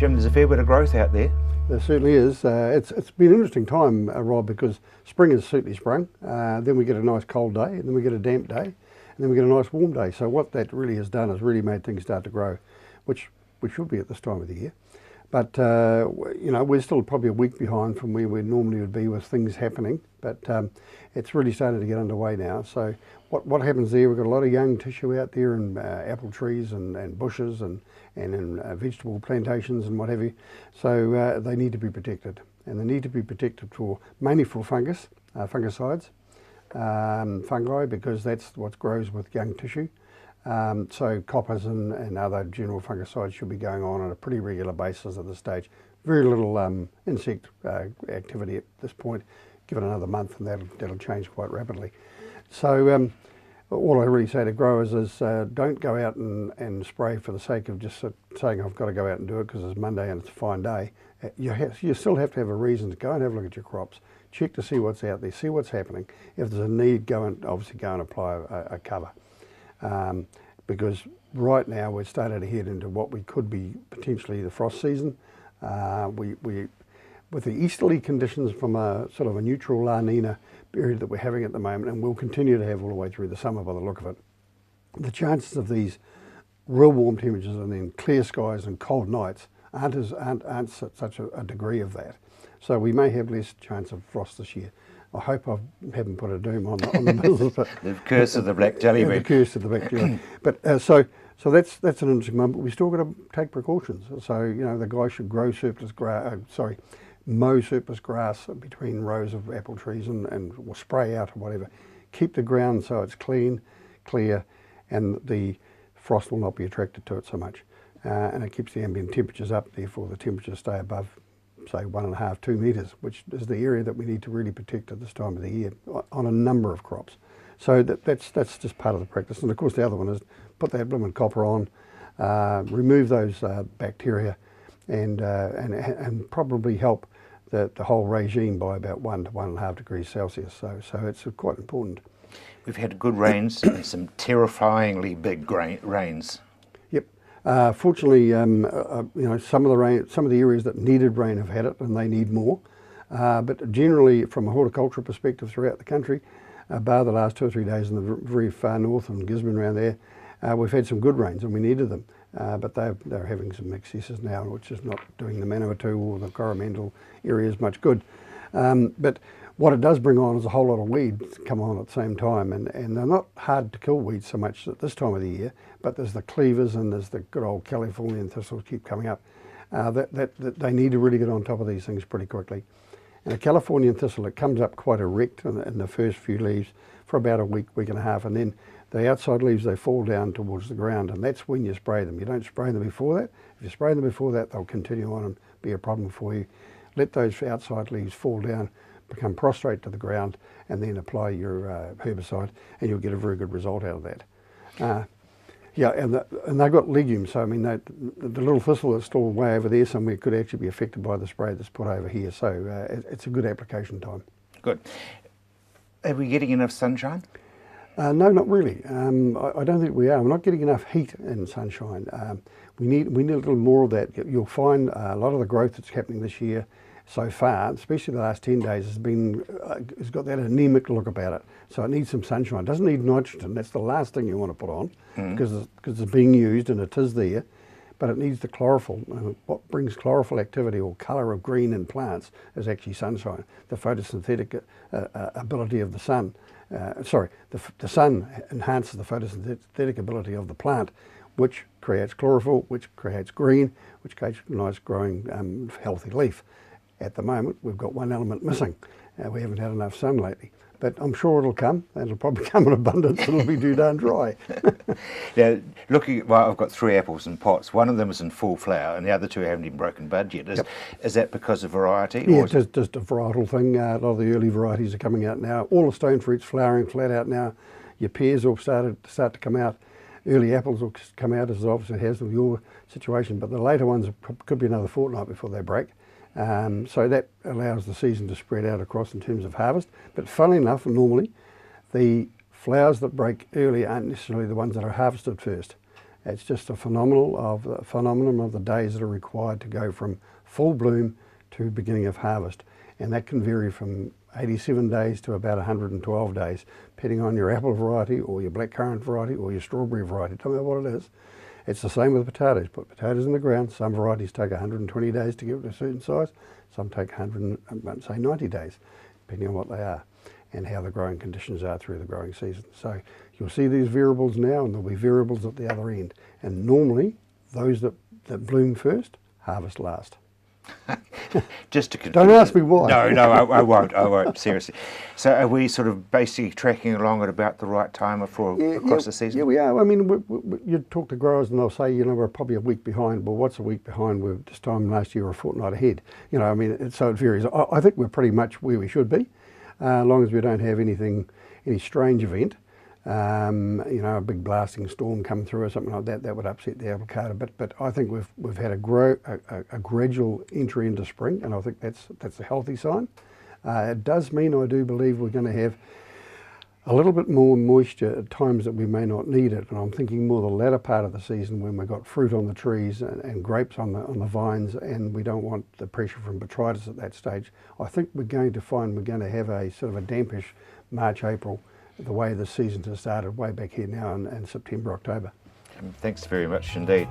Jim, there's a fair bit of growth out there. There certainly is. It's been an interesting time, Rob, because spring has certainly sprung. Then we get a nice cold day, and then we get a damp day, and then we get a nice warm day. So what that really has done is really made things start to grow, which we should be at this time of the year. But, you know, we're still probably a week behind from where we normally would be with things happening. But it's really starting to get underway now. So what happens there, we've got a lot of young tissue out there in apple trees and bushes and in vegetable plantations and what have you. So they need to be protected. And they need to be protected mainly for fungus, fungicides, fungi, because that's what grows with young tissue. So coppers and other general fungicides should be going on a pretty regular basis at this stage. Very little insect activity at this point. Give it another month and that'll change quite rapidly. So all I really say to growers is don't go out and spray for the sake of just saying I've got to go out and do it because it's Monday and it's a fine day. You still have to have a reason to go and have a look at your crops. Check to see what's out there, see what's happening. If there's a need, obviously go and apply a cover. Because right now we're starting to head into what we could be potentially the frost season. With the easterly conditions from a sort of a neutral La Nina period that we're having at the moment, and we'll continue to have all the way through the summer by the look of it, the chances of these real warm temperatures and then clear skies and cold nights aren't such a degree of that. So we may have less chance of frost this year. I hope I haven't put a doom on the business. But the curse of the black jelly bean. The curse of the black jelly. But so that's an interesting one. But we still got to take precautions. So you know the guy should grow surplus grass. Mow surplus grass between rows of apple trees and or spray out or whatever. Keep the ground so it's clean, clear, and the frost will not be attracted to it so much. And it keeps the ambient temperatures up. Therefore, the temperatures stay above, say, 1.5, 2 metres, which is the area that we need to really protect at this time of the year on a number of crops. So that's just part of the practice. And of course the other one is put that blooming copper on, remove those bacteria and probably help the whole regime by about 1 to 1.5 degrees Celsius. So it's quite important. We've had good rains and some terrifyingly big rains. Fortunately, you know, some of the areas that needed rain have had it, and they need more. But generally, from a horticultural perspective throughout the country, bar the last 2 or 3 days in the very far north and Gisborne around there, we've had some good rains, and we needed them. But they're having some excesses now, which is not doing the Manawatu or the Coromandel areas much good. But what it does bring on is a whole lot of weeds come on at the same time, and they're not hard to kill weeds so much at this time of the year, but there's the cleavers and there's the good old Californian thistles keep coming up. That they need to really get on top of these things pretty quickly. And a Californian thistle, it comes up quite erect in the first few leaves for about a week and a half, and then the outside leaves, they fall down towards the ground, and that's when you spray them. You don't spray them before that. If you spray them before that, they'll continue on and be a problem for you. Let those outside leaves fall down, become prostrate to the ground, and then apply your herbicide, and you'll get a very good result out of that. And they've got legumes, so I mean, the little thistle that's still way over there somewhere could actually be affected by the spray that's put over here, so it's a good application time. Good. Are we getting enough sunshine? No, not really. I don't think we are. We're not getting enough heat and sunshine. We need a little more of that. You'll find a lot of the growth that's happening this year so far, especially the last 10 days, has got that anemic look about it. So it needs some sunshine. It doesn't need nitrogen. That's the last thing you want to put on because it's being used and it is there. But it needs the chlorophyll. What brings chlorophyll activity or colour of green in plants is actually sunshine, the photosynthetic ability of the sun. The sun enhances the photosynthetic ability of the plant, which creates chlorophyll, which creates green, which creates a nice growing healthy leaf. At the moment, we've got one element missing. We haven't had enough sun lately. But I'm sure it'll come, and it'll probably come in abundance, and it'll be too darn dry. Now, I've got 3 apples in pots. One of them is in full flower, and the other 2 haven't even broken bud yet. Is that because of variety? Yeah, it's just a varietal thing. A lot of the early varieties are coming out now. All the stone fruit's flowering flat out now. Your pears will start to come out. Early apples will come out, as it obviously has with your situation, but the later ones could be another fortnight before they break. So that allows the season to spread out across in terms of harvest. But funnily enough, normally, the flowers that break early aren't necessarily the ones that are harvested first. It's just a phenomenon of the days that are required to go from full bloom to beginning of harvest. And that can vary from 87 days to about 112 days, depending on your apple variety or your blackcurrant variety or your strawberry variety. Don't know what it is. It's the same with potatoes. Put potatoes in the ground. Some varieties take 120 days to get to a certain size. Some take 90 days, depending on what they are and how the growing conditions are through the growing season. So you'll see these variables now, and there'll be variables at the other end. And normally, those that bloom first, harvest last. Just to confirm. Don't ask me why. No, I won't, seriously. So are we sort of basically tracking along at about the right time across the season? Yeah, we are. I mean, you talk to growers and they'll say, you know, we're probably a week behind. Well, what's a week behind? We're this time last year, a fortnight ahead. You know, I mean, so it varies. I think we're pretty much where we should be, as long as we don't have any strange event. You know, a big blasting storm come through or something like that would upset the apple carder. But I think we've had a gradual entry into spring, and I think that's a healthy sign. It does mean I do believe we're going to have a little bit more moisture at times that we may not need it, and I'm thinking more the latter part of the season when we've got fruit on the trees and grapes on the vines, and we don't want the pressure from botrytis at that stage. I think we're going to find we're going to have a sort of a dampish March, April, the way the season has started way back here now in September, October. Thanks very much indeed.